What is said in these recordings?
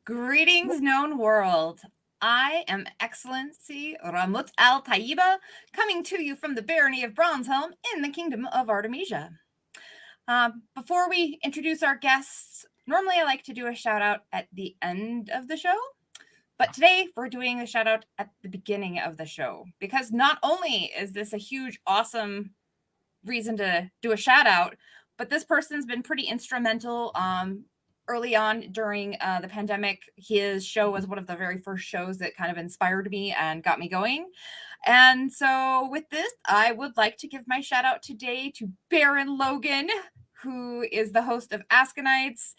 Greetings, known world. I am Excellency Rahmut al-Tayyiba, coming to you from the barony of Bronzehelm in the Kingdom of Artemisia. Before we introduce our guests, normally I like to do a shout out at the end of the show, but today we're doing a shout out at the beginning of the show because not only is this a huge, awesome reason to do a shout out, but this person's been pretty instrumental early on during the pandemic. His show was one of the very first shows that kind of inspired me and got me going. And so with this, I would like to give my shout out today to Baron Logan, who is the host of Askanites,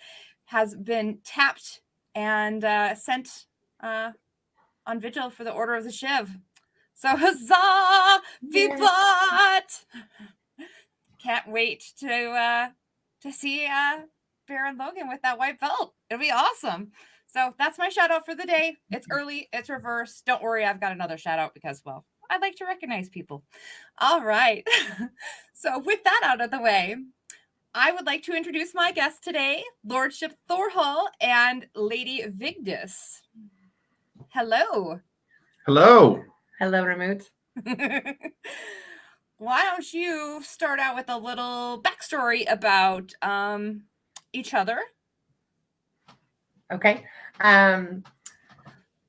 has been tapped and sent on vigil for the Order of the Shiv. So huzzah! Vivat! Can't wait to see Baron Logan with that white belt. It'll be awesome. So that's my shout out for the day. It's early, it's reverse. Don't worry, I've got another shout out because, well, I like to recognize people. All right. So with that out of the way, I would like to introduce my guests today, Lordship Thorhall and Lady Vigdis. Hello. Hello. Hello, Rahmut. Why don't you start out with a little backstory about each other? Okay.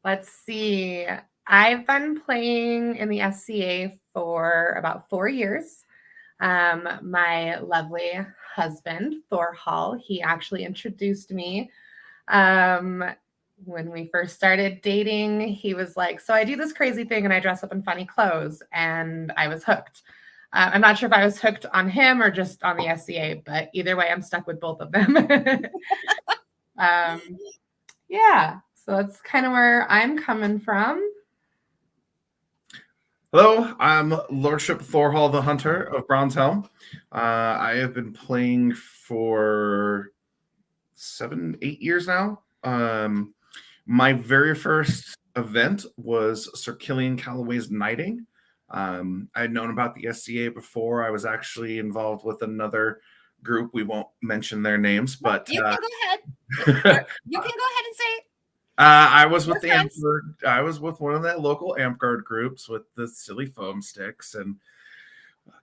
Let's see. I've been playing in the SCA for about 4 years. My lovely husband, Thorhall, he actually introduced me when we first started dating. He was like, so I do this crazy thing and I dress up in funny clothes, and I was hooked. I'm not sure if I was hooked on him or just on the SCA, but either way, I'm stuck with both of them. Yeah, so that's kind of where I'm coming from. Hello, I'm Lordship Thorhall, the Hunter of Bronzehelm. I have been playing for 7-8 years now. My very first event was Sir Killian Calloway's Knighting. I'd known about the SCA before. I was actually involved with another group. We won't mention their names, but you can go ahead. You can go ahead and say. I was with the Amp-Guard. I was with one of the local Amp-Guard groups with the silly foam sticks, and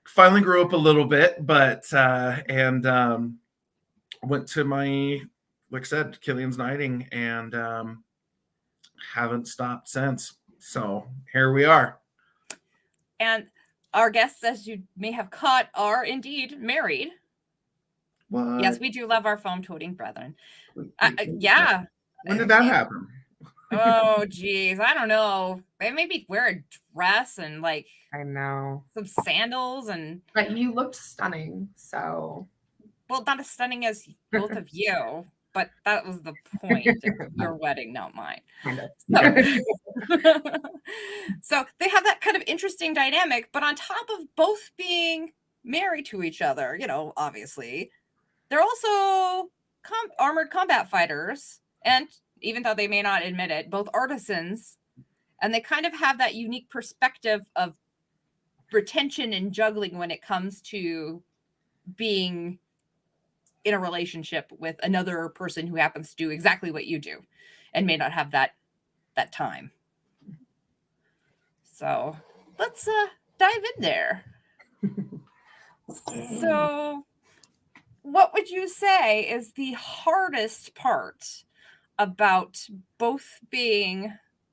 finally grew up a little bit. But went to my, like I said, Killian's Knighting, and haven't stopped since. So here we are. And our guests, as you may have caught, are indeed married. What? Yes, we do love our foam-toting brethren. Yeah. When did that happen? Oh, geez. I don't know. They maybe wear a dress and, like, I know, some sandals. But you looked stunning, so. Well, not as stunning as both of you, but that was the point of your wedding, not mine. Kind of. So they have that kind of interesting dynamic, but on top of both being married to each other, obviously, they're also armored combat fighters, and even though they may not admit it, both artisans, and they kind of have that unique perspective of retention and juggling when it comes to being in a relationship with another person who happens to do exactly what you do and may not have that time. So let's dive in there. So what would you say is the hardest part about both being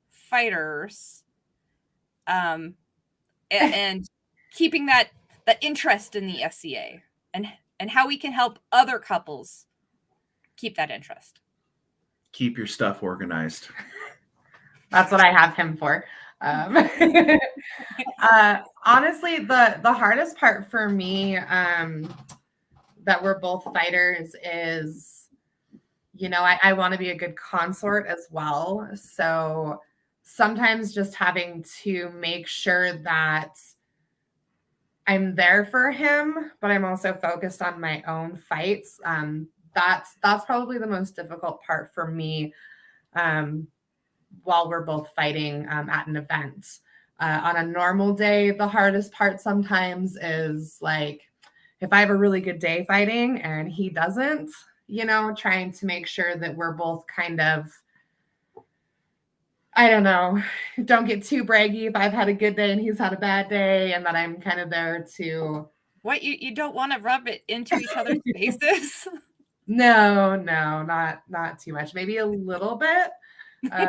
fighters and keeping that interest in the SCA, and how we can help other couples keep that interest? Keep your stuff organized. That's what I have him for. Honestly, the hardest part for me, that we're both fighters, is, I want to be a good consort as well. So sometimes just having to make sure that I'm there for him, but I'm also focused on my own fights. That's probably the most difficult part for me while we're both fighting at an event. On a normal day, the hardest part sometimes is, like, if I have a really good day fighting and he doesn't, trying to make sure that we're both kind of I don't know. Don't get too braggy if I've had a good day and he's had a bad day, and that I'm kind of there to. What, you don't want to rub it into each other's faces? No, not too much. Maybe a little bit. Uh,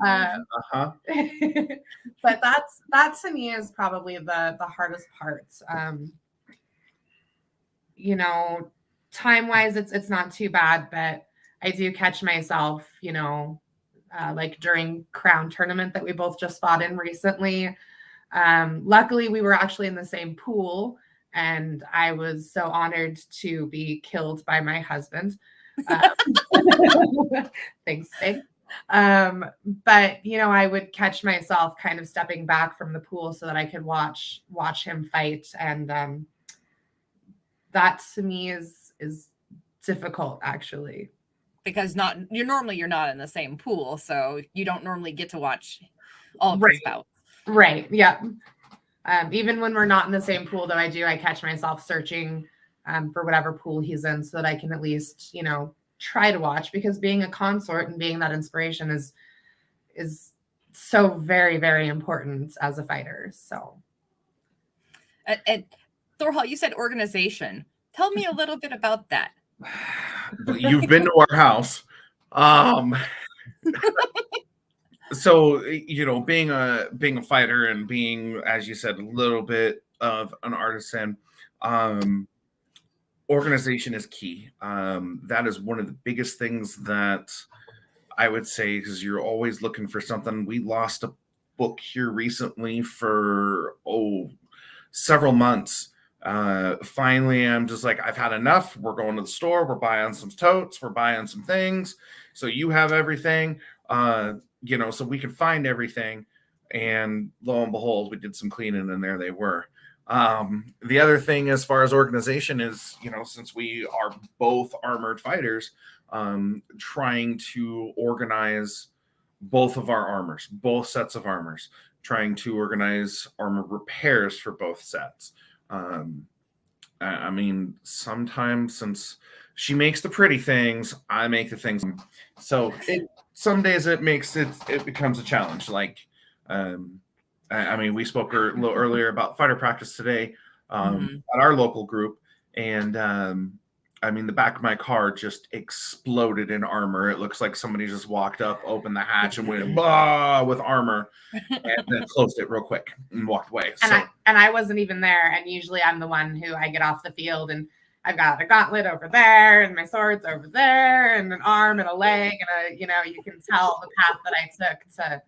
Uh-huh. but that to me is probably the hardest part. You know, time wise, it's not too bad, but I do catch myself, like during Crown tournament that we both just fought in recently. Luckily, we were actually in the same pool, and I was so honored to be killed by my husband. Thanks, babe. But I would catch myself kind of stepping back from the pool so that I could watch him fight, and that to me is difficult, actually. Because you're not in the same pool, so you don't normally get to watch all of Right. his bouts. Right. Yeah. Even when we're not in the same pool, though, I catch myself searching for whatever pool he's in so that I can at least, try to watch, because being a consort and being that inspiration is so very, very important as a fighter. So. And Thorhall, you said organization. Tell me a little bit about that. You've been to our house. So, being a fighter and being, as you said, a little bit of an artisan, organization is key. That is one of the biggest things that I would say, because you're always looking for something. We lost a book here recently for several months. Finally, I'm just like, I've had enough. We're going to the store. We're buying some totes. We're buying some things. So you have everything, so we could find everything. And lo and behold, we did some cleaning, and there they were. The other thing as far as organization is, since we are both armored fighters, trying to organize both of our armors, both sets of armors, trying to organize armor repairs for both sets. I mean, sometimes, since she makes the pretty things, I make the things. So some days it becomes a challenge. Like, I mean, we spoke a little earlier about fighter practice today at our local group, and I mean, the back of my car just exploded in armor. It looks like somebody just walked up, opened the hatch, and went bah with armor, and then closed it real quick and walked away. And I wasn't even there. And usually I'm the one who I get off the field, and I've got a gauntlet over there, and my sword's over there, and an arm and a leg, and you can tell the path that I took to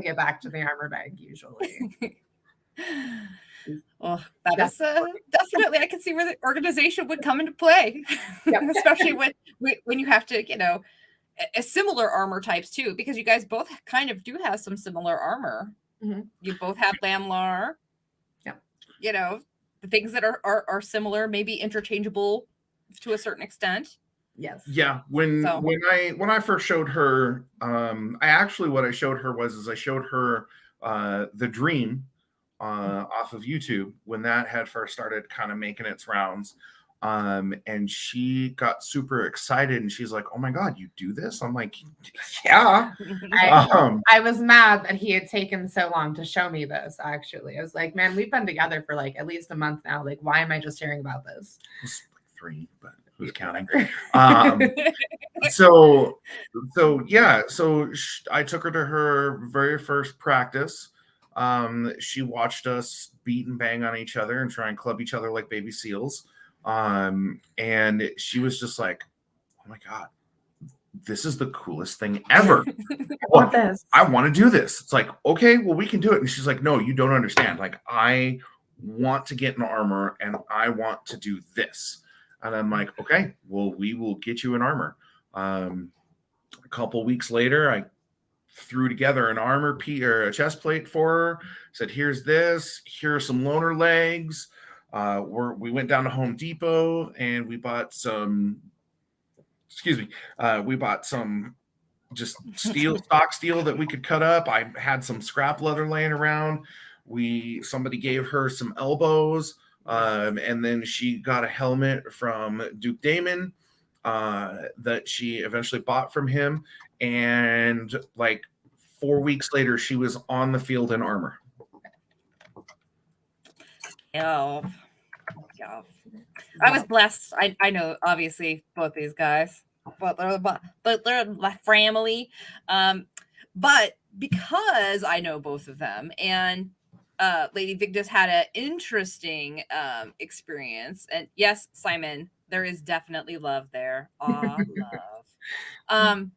get back to the armor bag usually. Well, that is definitely, I can see where the organization would come into play. Yep. Especially when you have to, a similar armor types too, because you guys both kind of do have some similar armor. Mm-hmm. You both have Lamlar. Yeah. The things that are similar, maybe interchangeable to a certain extent. Yes. Yeah. When I first showed her, what I showed her was I showed her the Dream off of YouTube when that had first started kind of making its rounds. And she got super excited, and she's like, "Oh my God, you do this?" I'm like, "Yeah." I was mad that he had taken so long to show me this. Actually, I was like, "Man, we've been together for like at least a month now. Like, why am I just hearing about this?" It's like 3, but who's counting? So I took her to her very first practice. She watched us beat and bang on each other and try and club each other like baby seals. And she was just like, "Oh my God, this is the coolest thing ever. I want to do this." It's like, "Okay, well, we can do it." And she's like, "No, you don't understand. Like, I want to get in armor, and I want to do this." And I'm like, "Okay, well, we will get you in armor." A couple weeks later, I threw together an armor or a chest plate for her, said, "Here's this, here are some loner legs." We went down to Home Depot and we bought some just stock steel that we could cut up. I had some scrap leather laying around. Somebody gave her some elbows, and then she got a helmet from Duke Damon. that she eventually bought from him, and like 4 weeks later, she was on the field in armor. Oh, yeah. I was blessed. I know, obviously, both these guys, but they're my family. But because I know both of them, and Lady Vigdis had an interesting experience, and yes, Simon, there is definitely love there. Aw, love.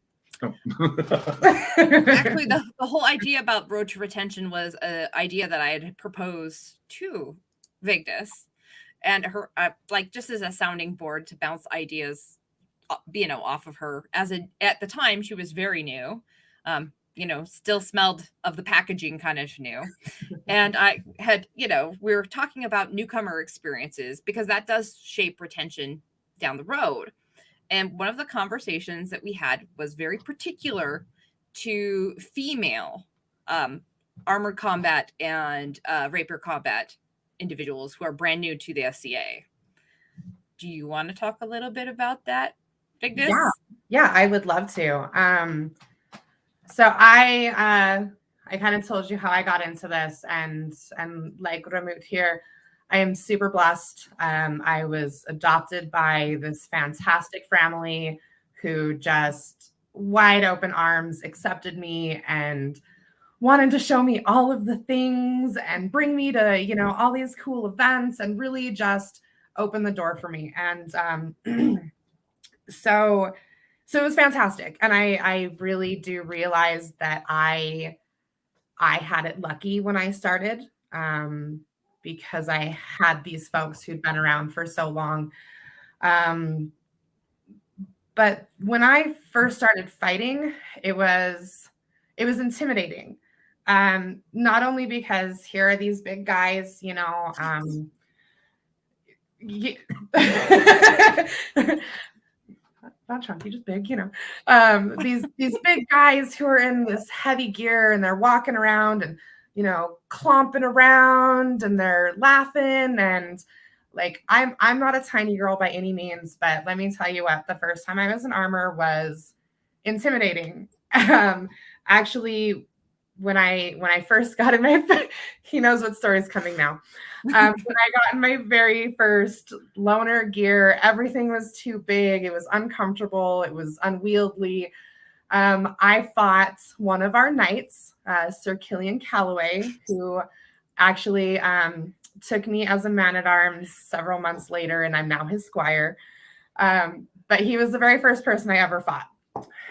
Actually, the whole idea about road to retention was an idea that I had proposed to Vigdis, and her like just as a sounding board to bounce ideas, off of her. At the time, she was very new, still smelled of the packaging, kind of new. And I had, we were talking about newcomer experiences because that does shape retention down the road. And one of the conversations that we had was very particular to female armored combat and rapier combat individuals who are brand new to the SCA. Do you want to talk a little bit about that, Vigdis? Yeah, I would love to. So I kind of told you how I got into this, and like Rahmut here, I am super blessed. I was adopted by this fantastic family who just wide open arms accepted me and wanted to show me all of the things and bring me to, all these cool events and really just open the door for me. And so it was fantastic. And I really do realize that I had it lucky when I started, because I had these folks who'd been around for so long. But when I first started fighting, it was intimidating. Not only because here are these big guys, not chunky, just big, these big guys who are in this heavy gear and they're walking around and, clomping around and they're laughing. And like, I'm not a tiny girl by any means, but let me tell you what, the first time I was in armor was intimidating. Actually, when I first got in my, he knows what story's coming now. When I got in my very first loner gear, everything was too big. It was uncomfortable. It was unwieldy. I fought one of our knights, Sir Killian Calloway, who actually took me as a man-at-arms several months later, and I'm now his squire. But he was the very first person I ever fought.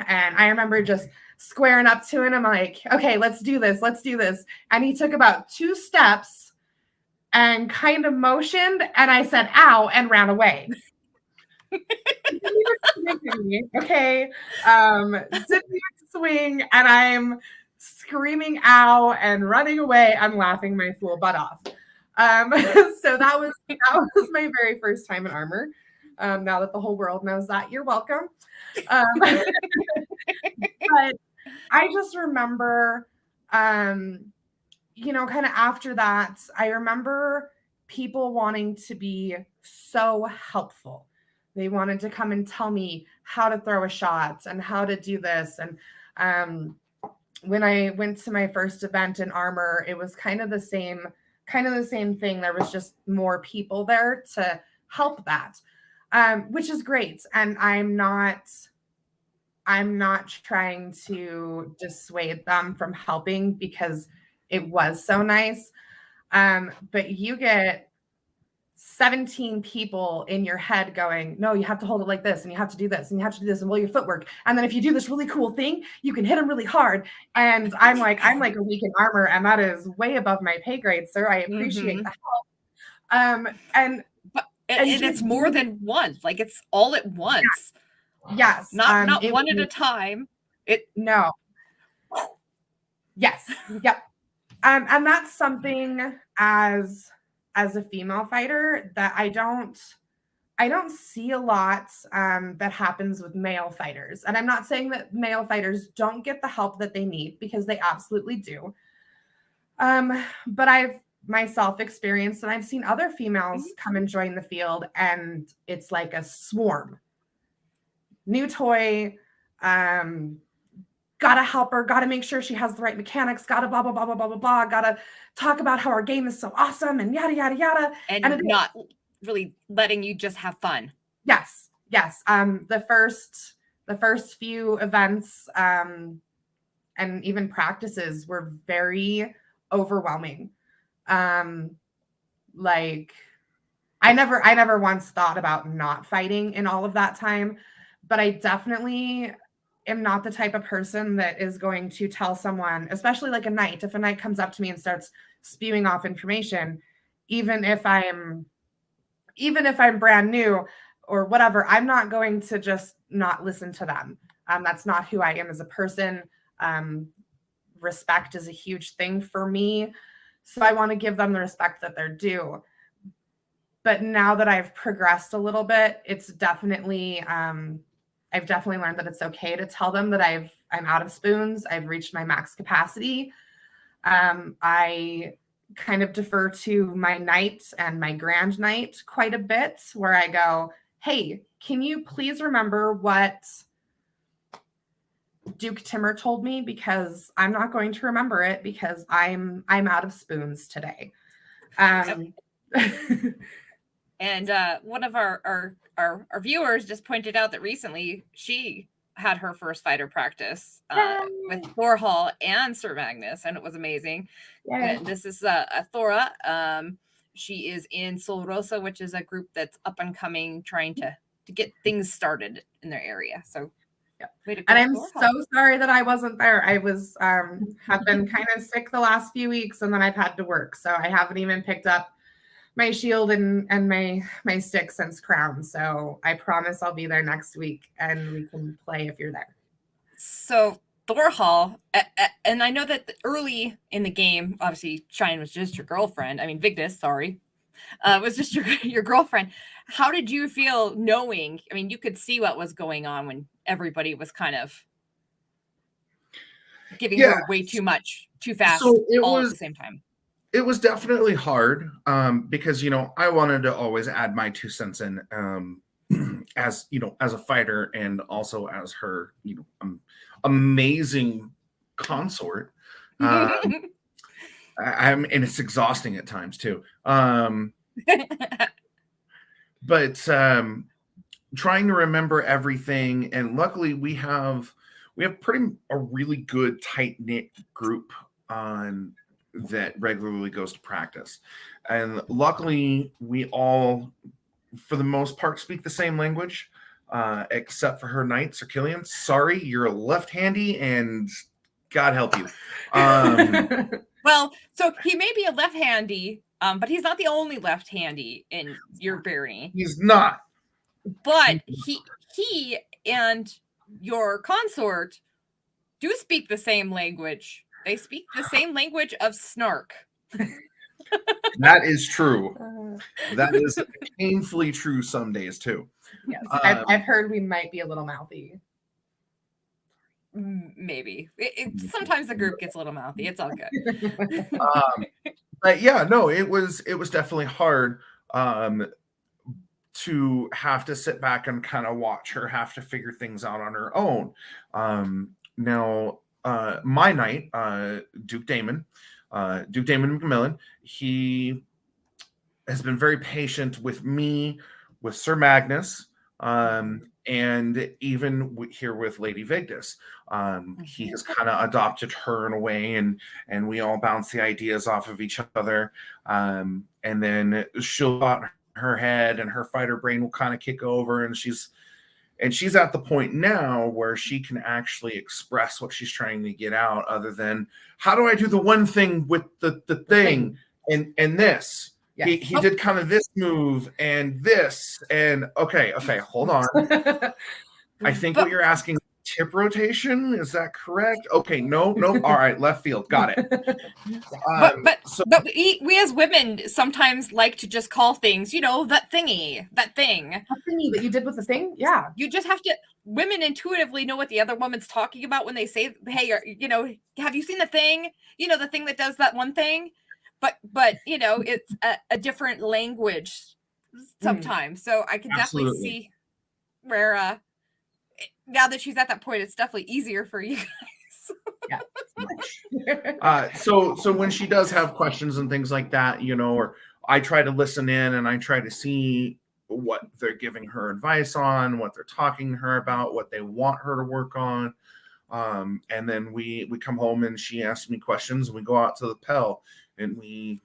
And I remember just squaring up to him. I'm like, okay, let's do this. Let's do this. And he took about 2 steps and kind of motioned. And I said, ow, and ran away. Okay. Didn't even swing. And I'm screaming ow and running away. I'm laughing my fool butt off. So that was my very first time in armor. Now that the whole world knows that, you're welcome. But I just remember, kind of after that, I remember people wanting to be so helpful. They wanted to come and tell me how to throw a shot and how to do this. And when I went to my first event in armor, it was kind of the same thing. There was just more people there to help that, which is great. And I'm not trying to dissuade them from helping because it was so nice. But you get 17 people in your head going, no, you have to hold it like this, and you have to do this, and you have to do this, and your footwork. And then if you do this really cool thing, you can hit them really hard. And I'm like a week in armor, and that is way above my pay grade, sir. I appreciate the help. And it's more than once. Like, it's all at once. Yes. Not one at a time. No. Yes. Yep. And that's something as a female fighter that I don't see a lot that happens with male fighters. And I'm not saying that male fighters don't get the help that they need, because they absolutely do. But I've myself experienced, and I've seen other females come and join the field, and it's like a swarm. new toy, gotta help her, gotta make sure she has the right mechanics, gotta blah, blah, blah, blah, blah, blah, blah, gotta talk about how our game is so awesome and yada, yada, yada. And not really letting you just have fun. Yes. The first few events and even practices were very overwhelming. Like I never once thought about not fighting in all of that time, but I definitely am not the type of person that is going to tell someone, especially like a knight, if a knight comes up to me and starts spewing off information, even if I'm brand new or whatever, I'm not going to just not listen to them. That's not who I am as a person. Respect is a huge thing for me. So I want to give them the respect that they're due. But now that I've progressed a little bit, it's definitely, I've definitely learned that it's okay to tell them that I'm out of spoons. I've reached my max capacity. I kind of defer to my knight and my grand knight quite a bit, where I go, hey, can you please remember what Duke Timur told me, because I'm not going to remember it because I'm out of spoons today. And one of our viewers just pointed out that recently she had her first fighter practice with Thorhall and Sir Magnus, and it was amazing. And this is Thora. She is in Sol Rosa, which is a group that's up and coming, trying to get things started in their area. So and I'm so sorry that I wasn't there. I was have been kind of sick the last few weeks, and then I've had to work, so I haven't even picked up my shield and my stick since Crown. So I promise I'll be there next week and we can play if you're there. So Thorhall, and I know that early in the game, obviously Shine was just your girlfriend. I mean, Vigdis, sorry, was just your girlfriend. How did you feel knowing? I mean, you could see what was going on when everybody was kind of giving her way too much, too fast, at the same time. It was definitely hard because, I wanted to always add my 2 cents in as a fighter and also as her, amazing consort. And it's exhausting at times too. But trying to remember everything, and luckily we have a really good tight-knit group on that regularly goes to practice, and luckily we all, for the most part, speak the same language, except for her knight, Sir Killian. Sorry, you're left-handy, and God help you. Well, so he may be a left-handy, but he's not the only left-handy in your barony. He's not. But he and your consort do speak the same language. They speak the same language of snark. That is true. That is painfully true some days too. Yes, I've heard we might be a little mouthy. Maybe. Sometimes the group gets a little mouthy. It's all good. But yeah, no, it was definitely hard to have to sit back and kind of watch her have to figure things out on her own. Now, my knight, Duke Damon McMillan, he has been very patient with me, with Sir Magnus, and even here with Lady Vigdis. He has kind of adopted her in a way, and we all bounce the ideas off of each other. And then she'll got her head, and her fighter brain will kind of kick over, and she's at the point now where she can actually express what she's trying to get out, other than, how do I do the one thing with the thing and this? Yes. He did kind of this move and this, and okay, hold on. I think what you're asking, tip rotation, is that correct? Okay, no, all right, left field, got it. But we as women sometimes like to just call things, that thing that you did with the thing. Yeah, you just have to. Women intuitively know what the other woman's talking about when they say, "Hey, have you seen the thing? The thing that does that one thing." But it's a different language sometimes. So I can definitely see where now that she's at that point, it's definitely easier for you guys. Yeah. So when she does have questions and things like that, or I try to listen in and I try to see what they're giving her advice on, what they're talking to her about, what they want her to work on. And then we come home and she asks me questions and we go out to the Pell and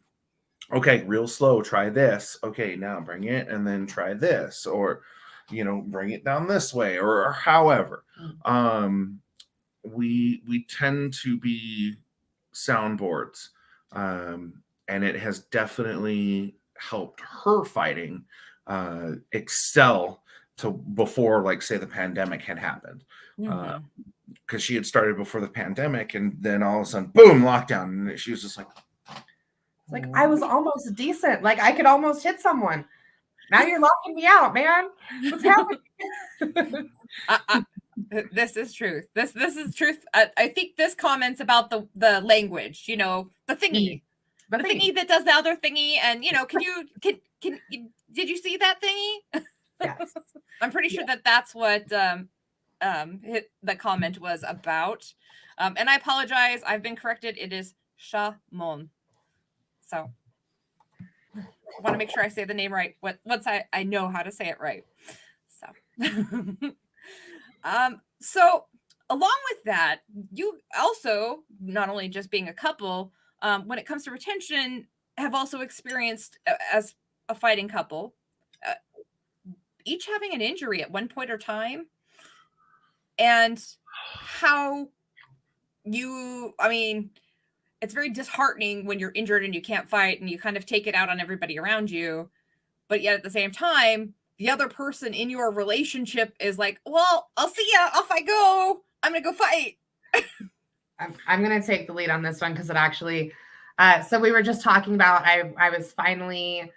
okay, real slow, try this. Okay, now bring it and then try this, or, bring it down this way, or however. We tend to be soundboards. And it has definitely helped her fighting excel to before, like, say, the pandemic had happened. Because she had started before the pandemic, and then all of a sudden, boom, lockdown. And she was just like, I was almost decent. Like, I could almost hit someone. Now you're locking me out, man. What's happening? This is truth. This is truth. I think this comments about the language, the thingy. The thingy that does the other thingy. And, can did you see that thingy? Yes. I'm pretty sure that's what the comment was about. And I apologize. I've been corrected. It is Shamon. So I want to make sure I say the name right. Once I know how to say it right. So, so along with that, you also, not only just being a couple, when it comes to retention, have also experienced as a fighting couple, each having an injury at one point or time, and how it's very disheartening when you're injured and you can't fight and you kind of take it out on everybody around you. But yet at the same time, the other person in your relationship is like, well, I'll see ya. Off I go. I'm going to go fight. I'm going to take the lead on this one because it actually, so we were just talking about, I was finally,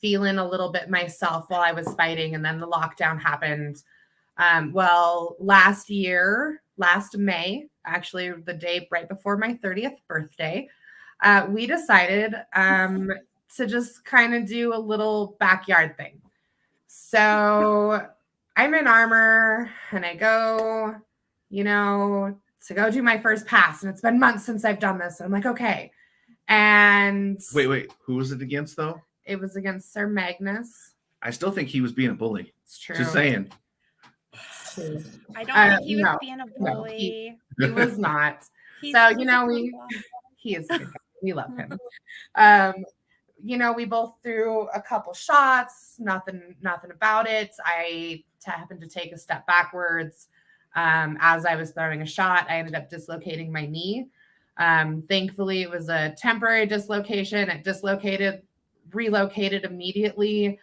feeling a little bit myself while I was fighting, and then the lockdown happened. Well, last May, actually the day right before my 30th birthday, we decided to just kind of do a little backyard thing. So I'm in armor and I go, to go do my first pass. And it's been months since I've done this. And I'm like, okay. And wait, who was it against though? It was against Sir Magnus. I still think he was being a bully. It's true. Just saying. It's true. I don't think he was being a bully. No, he was not. He is a good guy. We love him. We both threw a couple shots, nothing about it. I happened to take a step backwards. As I was throwing a shot, I ended up dislocating my knee. Thankfully, it was a temporary dislocation. It relocated immediately.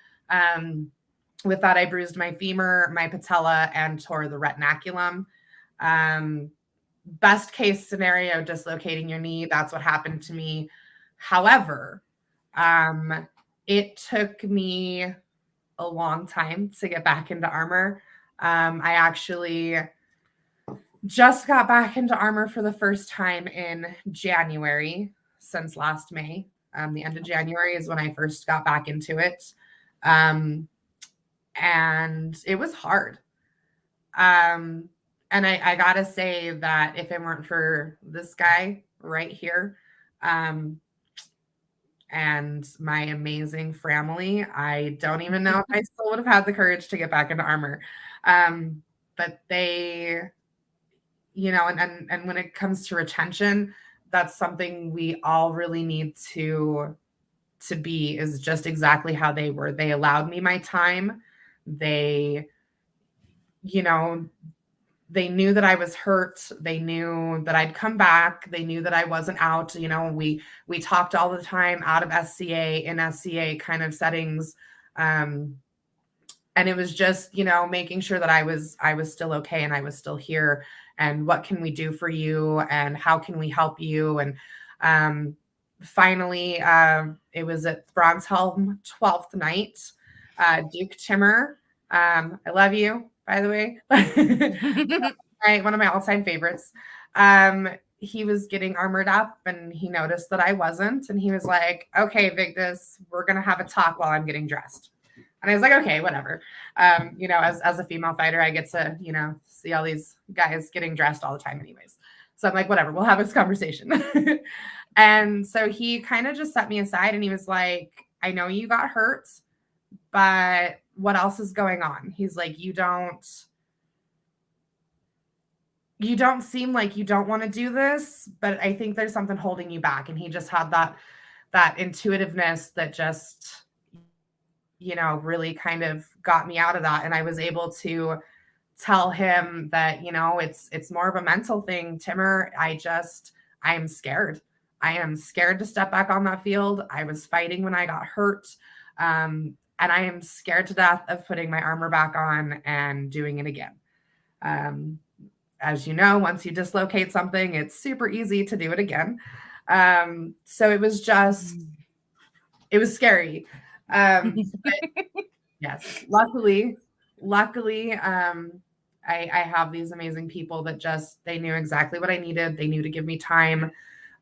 With that, I bruised my femur, my patella, and tore the retinaculum. Best case scenario, dislocating your knee. That's what happened to me. However, it took me a long time to get back into armor. I actually just got back into armor for the first time in January since last May. The end of January is when I first got back into it. And it was hard. And I gotta say that if it weren't for this guy right here, and my amazing family, I don't even know if I still would have had the courage to get back into armor. But they, and when it comes to retention, that's something we all really need to be, is just exactly how they were. They allowed me my time. They, they knew that I was hurt. They knew that I'd come back. They knew that I wasn't out. We talked all the time out of SCA, in SCA kind of settings. And it was just, making sure that I was still okay and I was still here. And what can we do for you? And how can we help you? And finally, it was at Bronzehelm 12th night. Duke Timmer, I love you, by the way. One of my all-time favorites. He was getting armored up and he noticed that I wasn't. And he was like, okay, Vigdis, we're going to have a talk while I'm getting dressed. And I was like, okay, whatever. You know, as a female fighter, I get to, you know, see all these guys getting dressed all the time anyways. So I'm like, whatever, we'll have this conversation. And so he kind of just set me aside and he was like, I know you got hurt, but what else is going on? He's like, you don't seem like you don't want to do this, but I think there's something holding you back. And he just had that intuitiveness that just, you know, really kind of got me out of that. And I was able to tell him that, you know, it's more of a mental thing. Timur, I am scared. I am scared to step back on that field. I was fighting when I got hurt. And I am scared to death of putting my armor back on and doing it again. As you know, once you dislocate something, it's super easy to do it again. So it was scary. But yes, luckily, I have these amazing people that they knew exactly what I needed. They knew to give me time,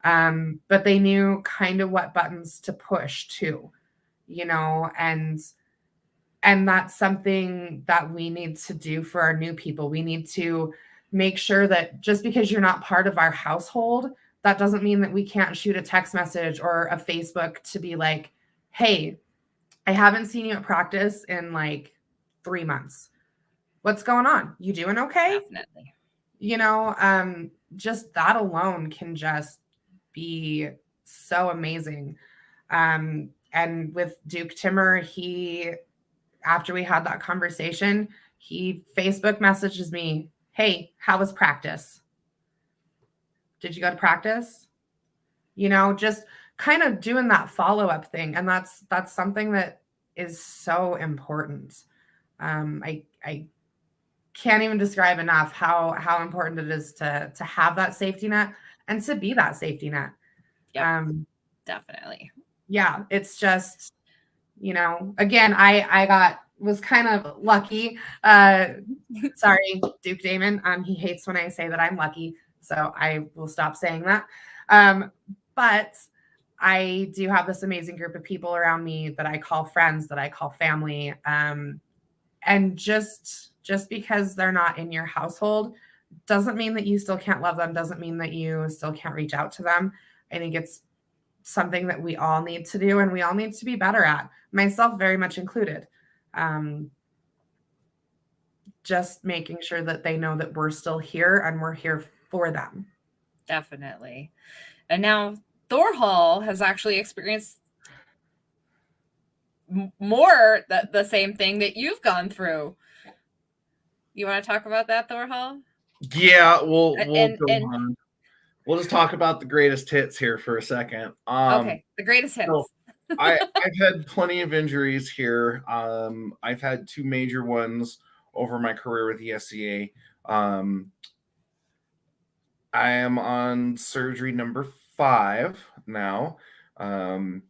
but they knew kind of what buttons to push too, you know, and that's something that we need to do for our new people. We need to make sure that just because you're not part of our household, that doesn't mean that we can't shoot a text message or a Facebook to be like, hey, I haven't seen you at practice in like 3 months. What's going on? You doing okay? Definitely. You know, just that alone can just be so amazing. And with Duke Timur, after we had that conversation, he Facebook messages me, hey, how was practice? Did you go to practice? You know, just kind of doing that follow-up thing. And that's something that is so important. I can't even describe enough how important it is to have that safety net and to be that safety net. Yep, definitely. Yeah, it's just, you know, again, I was kind of lucky. Sorry, Duke Damon. He hates when I say that I'm lucky, so I will stop saying that. But I do have this amazing group of people around me that I call friends, that I call family. And just because they're not in your household doesn't mean that you still can't love them, doesn't mean that you still can't reach out to them. I think it's something that we all need to do and we all need to be better at, myself very much included. Just making sure that they know that we're still here and we're here for them. Definitely. And now Thorhall has actually experienced more the same thing that you've gone through. You want to talk about that, Thorhall? Yeah, we'll go on. We'll just talk about the greatest hits here for a second. Okay, the greatest hits. So I've had plenty of injuries here. I've had 2 major ones over my career with the SCA. I am on surgery number 5 now. And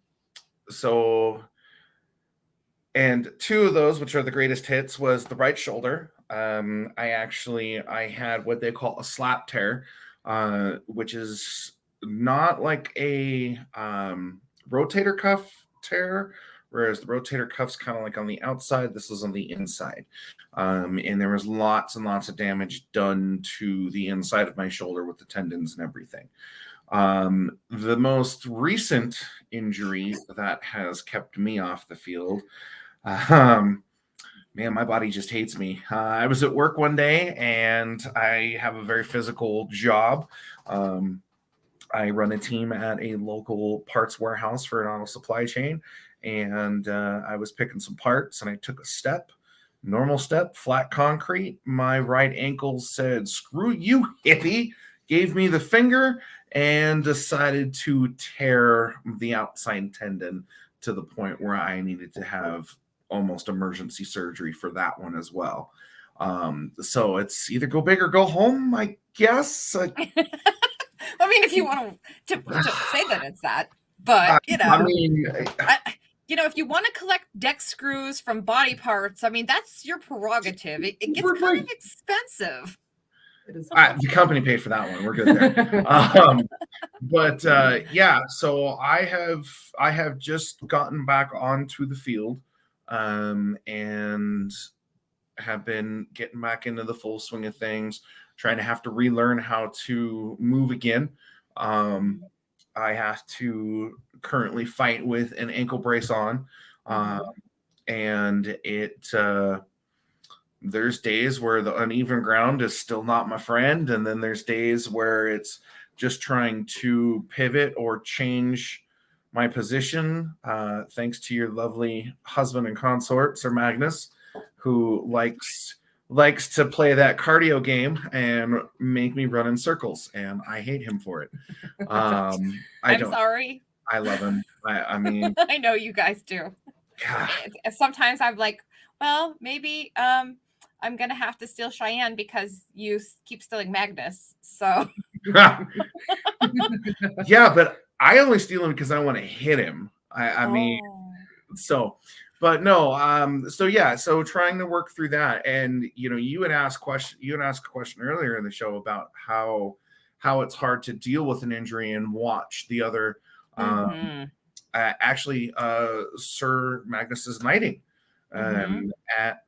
2 of those, which are the greatest hits, was the right shoulder. I had what they call a slap tear, which is not like a rotator cuff tear, whereas the rotator cuff's kind of like on the outside. This is on the inside. And there was lots and lots of damage done to the inside of my shoulder with the tendons and everything. The most recent injury that has kept me off the field, man, my body just hates me. I was at work one day and I have a very physical job. I run a team at a local parts warehouse for an auto supply chain. And I was picking some parts and I took a step, normal step, flat concrete. My right ankle said, screw you, hippie, gave me the finger and decided to tear the outside tendon to the point where I needed to have almost emergency surgery for that one as well. So it's either go big or go home, I guess. I mean, if you want to just say that it's that, but you know, I mean, you know, if you want to collect deck screws from body parts, I mean, that's your prerogative. It gets kind of expensive. The company paid for that one. We're good there. But yeah, so I have just gotten back onto the field. and have been getting back into the full swing of things, trying to have to relearn how to move again. I have to currently fight with an ankle brace on, and there's days where the uneven ground is still not my friend, and then there's days where it's just trying to pivot or change my position. Thanks to your lovely husband and consort, Sir Magnus, who likes to play that cardio game and make me run in circles, and I hate him for it. I'm sorry. I love him. I mean, I know you guys do. God. Sometimes I'm like, well, maybe I'm gonna have to steal Cheyenne because you keep stealing Magnus. So yeah, but I only steal him because I want to hit him. I mean, so, but no, so trying to work through that. And you had asked a question earlier in the show about how it's hard to deal with an injury and watch the other actually Sir Magnus's knighting at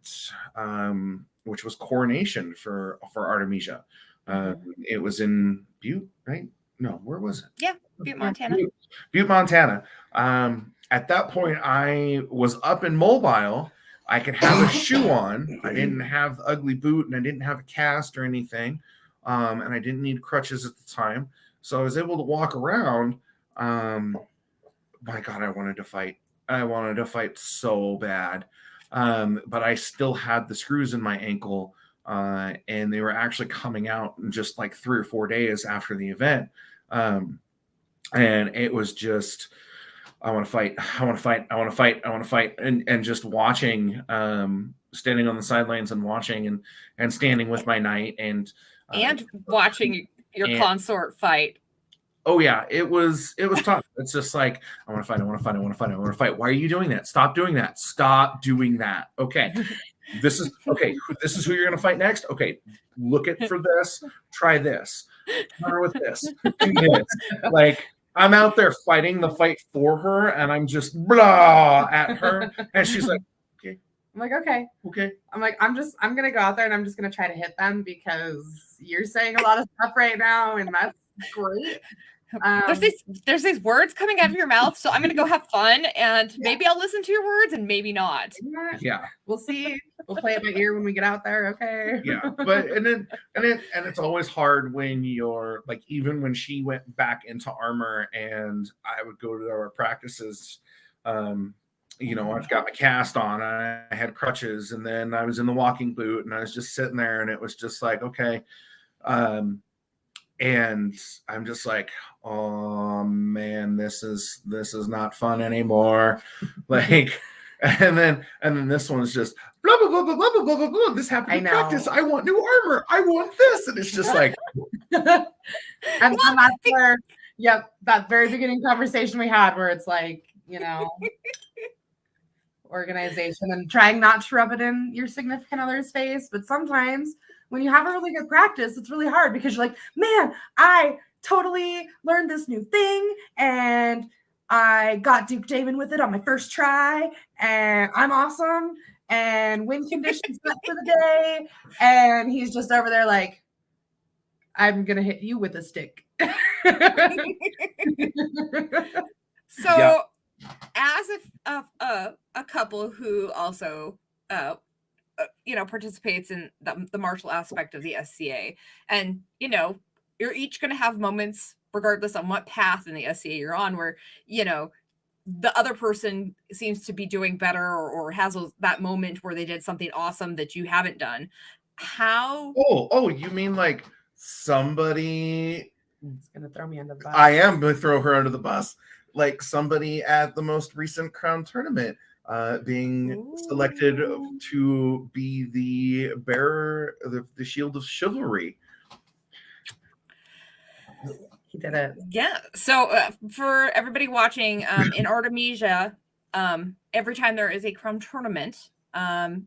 which was coronation for Artemisia. It was in Butte, right? No, where was it? Yeah, Butte, Montana. Butte, Montana. At that point, I was up and mobile. I could have a shoe on. I didn't have the ugly boot, and I didn't have a cast or anything. And I didn't need crutches at the time. So I was able to walk around. My God, I wanted to fight. I wanted to fight so bad. But I still had the screws in my ankle, and they were actually coming out in just like 3 or 4 days after the event. And it was just, I want to fight. I want to fight. I want to fight. I want to fight. And just watching, standing on the sidelines and watching and standing with my knight and watching your consort fight. Oh yeah, it was tough. It's just like, I want to fight, I want to fight, I want to fight, I want to fight. Why are you doing that? Stop doing that. Stop doing that. Okay. This is who you're gonna fight next. Okay, look at for this, try this, counter with this, do this. Like, I'm out there fighting the fight for her, and I'm just blah at her, and she's like, okay. I'm like, okay. I'm like, I'm gonna go out there and I'm just gonna try to hit them because you're saying a lot of stuff right now, and that's great. There's these words coming out of your mouth, so I'm gonna go have fun, and maybe I'll listen to your words, and maybe not. Yeah, we'll see. We'll play it by ear when we get out there. Okay. Yeah, but and it's always hard when you're like, even when she went back into armor, and I would go to our practices. I've got my cast on, I had crutches, and then I was in the walking boot, and I was just sitting there, and it was just like, okay. And I'm just like, oh man, this is not fun anymore. Like, and then this one's just blah blah blah blah blah blah blah blah. This happened in practice. I want new armor. I want this, and it's just like, and that's where, that very beginning conversation we had, where it's like, organization and trying not to rub it in your significant other's face, but sometimes when you have a really good practice, it's really hard because you're like, man, I totally learned this new thing and I got Duke Damon with it on my first try and I'm awesome and win conditions set for the day. And he's just over there like, I'm going to hit you with a stick. So as a couple who also, participates in the martial aspect of the SCA. And, you're each going to have moments, regardless on what path in the SCA you're on, where, the other person seems to be doing better or has that moment where they did something awesome that you haven't done. How? Oh, you mean like somebody is going to throw me under the bus? I am going to throw her under the bus. Like somebody at the most recent Crown tournament. Being selected to be the bearer of the Shield of Chivalry. He did it. Yeah. So for everybody watching, in Artemisia, every time there is a Crown tournament, it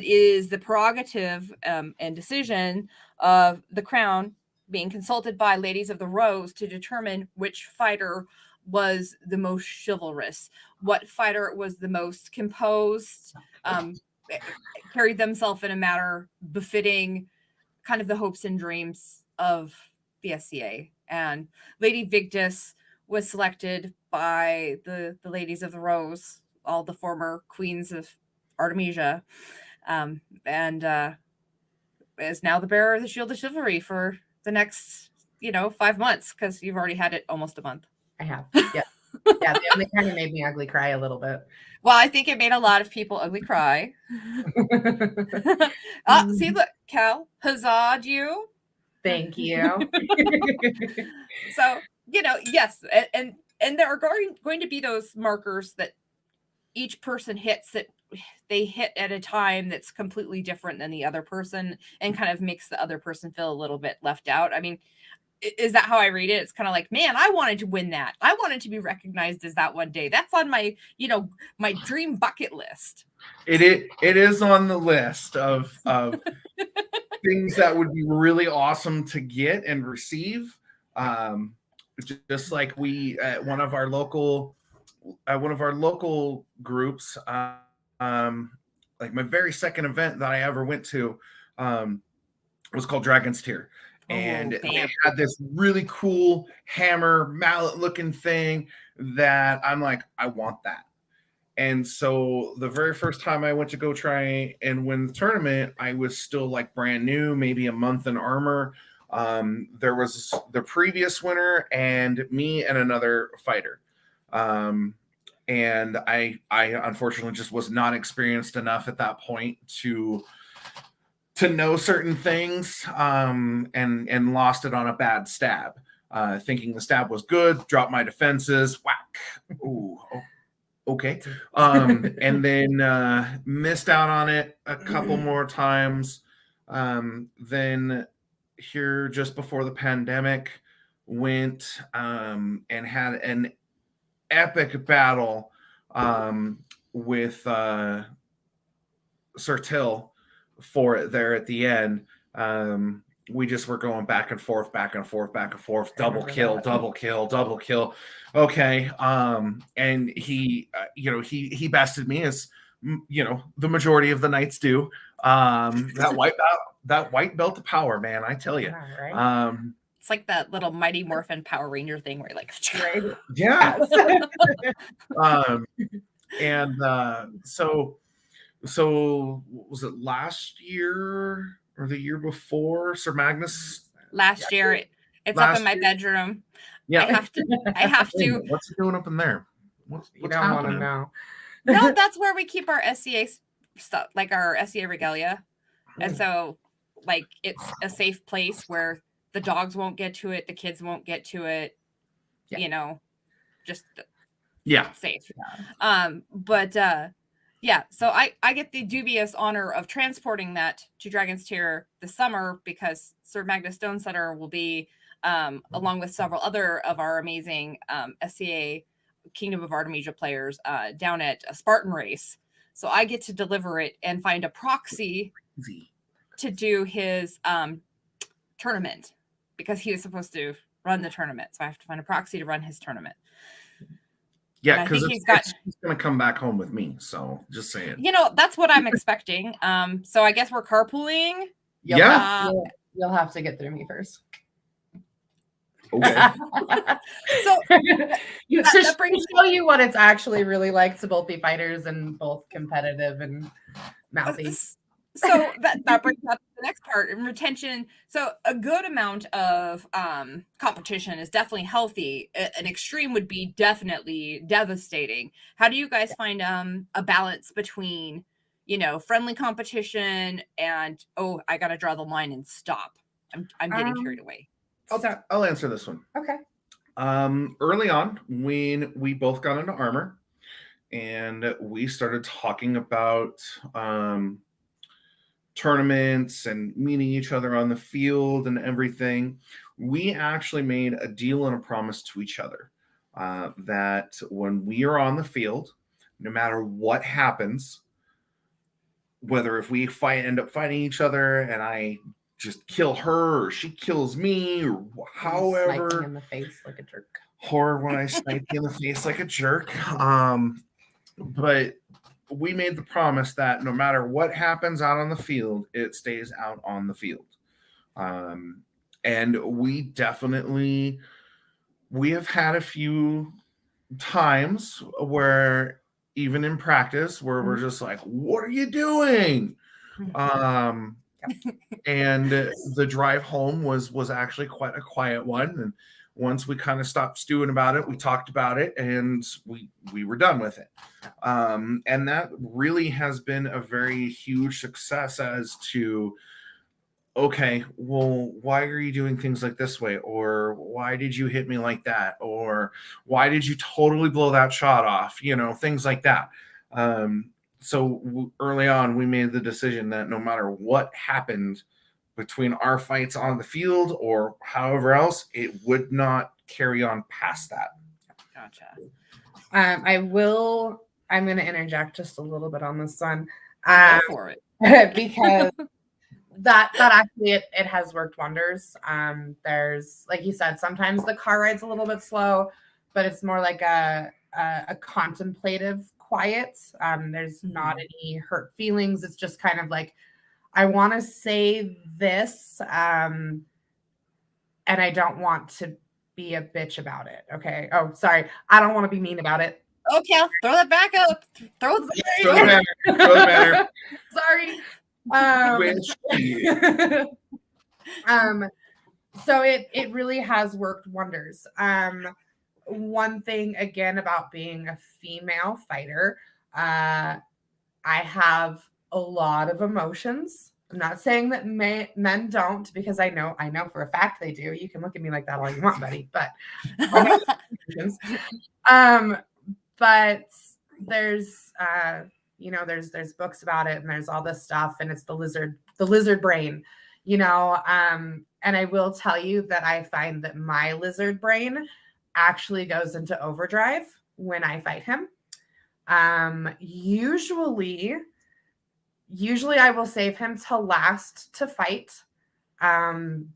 is the prerogative and decision of the Crown being consulted by Ladies of the Rose to determine which fighter was the most chivalrous, what fighter was the most composed, carried themselves in a manner befitting kind of the hopes and dreams of the SCA. And Lady Vigdis was selected by the Ladies of the Rose, all the former queens of Artemisia, and is now the bearer of the Shield of Chivalry for the next, 5 months, because you've already had it almost a month. I have. Yeah. Yeah, they kind of made me ugly cry a little bit. Well, I think it made a lot of people ugly cry. See, look, Cal, huzza'd you. Thank you. So, yes, and there are going to be those markers that each person hits, that they hit at a time that's completely different than the other person, and kind of makes the other person feel a little bit left out. I mean, is that how I read it? It's kind of like, man, I wanted to win that. I wanted to be recognized as that one day. That's on my, my dream bucket list. It is on the list of things that would be really awesome to get and receive. Just like we at one of our local groups, like my very second event that I ever went to, was called Dragon's Tear. And they had this really cool hammer mallet looking thing that I'm like, I want that. And so the very first time I went to go try and win the tournament, I was still like brand new, maybe a month in armor. There was the previous winner and me and another fighter. And I unfortunately just was not experienced enough at that point to know certain things, and lost it on a bad stab, thinking the stab was good, dropped my defenses, whack. Ooh, okay. And then missed out on it a couple more times. Then here just before the pandemic, went and had an epic battle with Sir Till for it there at the end. We just were going back and forth, double kill. Okay. And he he bested me, as the majority of the knights do. That white belt of power, man, I tell you. Yeah, right? It's like that little Mighty Morphin Power Ranger thing where you're like, Right? Yeah. So was it last year or the year before, Sir Magnus? last year, it's up in my bedroom. Yeah. I have to. What's he doing up in there? What's You don't want to happening? know. No, that's where we keep our SCA stuff, like our SCA regalia. And so, like, it's a safe place where the dogs won't get to it, the kids won't get to it, just safe. Yeah. So I get the dubious honor of transporting that to Dragon's Tear this summer, because Sir Magnus Stonesetter will be, along with several other of our amazing SCA Kingdom of Artemisia players, down at a Spartan race. So I get to deliver it and find a proxy to do his tournament, because he was supposed to run the tournament. So I have to find a proxy to run his tournament. Yeah, because he's going to come back home with me. So just saying. That's what I'm expecting. So I guess we're carpooling. You'll have to get through me first. Okay. So that brings show you what it's actually really like to both be fighters and both competitive and mouthy. So that brings up the next part, in retention. So a good amount of competition is definitely healthy. An extreme would be definitely devastating. How do you guys find a balance between, friendly competition and, I got to draw the line and stop. I'm getting carried away. I'll answer this one. Okay. Early on, when we both got into armor and we started talking about tournaments and meeting each other on the field and everything, we actually made a deal and a promise to each other that when we are on the field, no matter what happens, whether if we end up fighting each other and I just kill her or she kills me or however, sniping in the face like a jerk. horror when I sniped you in the face like a jerk. But we made the promise that no matter what happens out on the field, it stays out on the field. And we have had a few times where even in practice where we're just like, what are you doing? And the drive home was actually quite a quiet one. And once we kind of stopped stewing about it, we talked about it, and we were done with it. And that really has been a very huge success as to, okay, well, why are you doing things like this way? Or why did you hit me like that? Or why did you totally blow that shot off? Things like that. So early on, we made the decision that no matter what happened between our fights on the field or however else, it would not carry on past that. Gotcha. I'm going to interject just a little bit on this one. Go for it. Because that actually it has worked wonders. There's, like you said, sometimes the car ride's a little bit slow, but it's more like a contemplative quiet. There's not any hurt feelings. It's just kind of like, I want to say this, and I don't want to be a bitch about it. Okay. Oh, sorry. I don't want to be mean about it. Okay, I'll throw that back up. Throw it banner. Sorry. So it really has worked wonders. One thing again about being a female fighter, I have a lot of emotions. I'm not saying that men don't, because I know for a fact they do. You can look at me like that all you want, buddy, but but there's there's books about it, and there's all this stuff, and it's the lizard brain, and I will tell you that I find that my lizard brain actually goes into overdrive when I fight him. Usually I will save him till last to fight,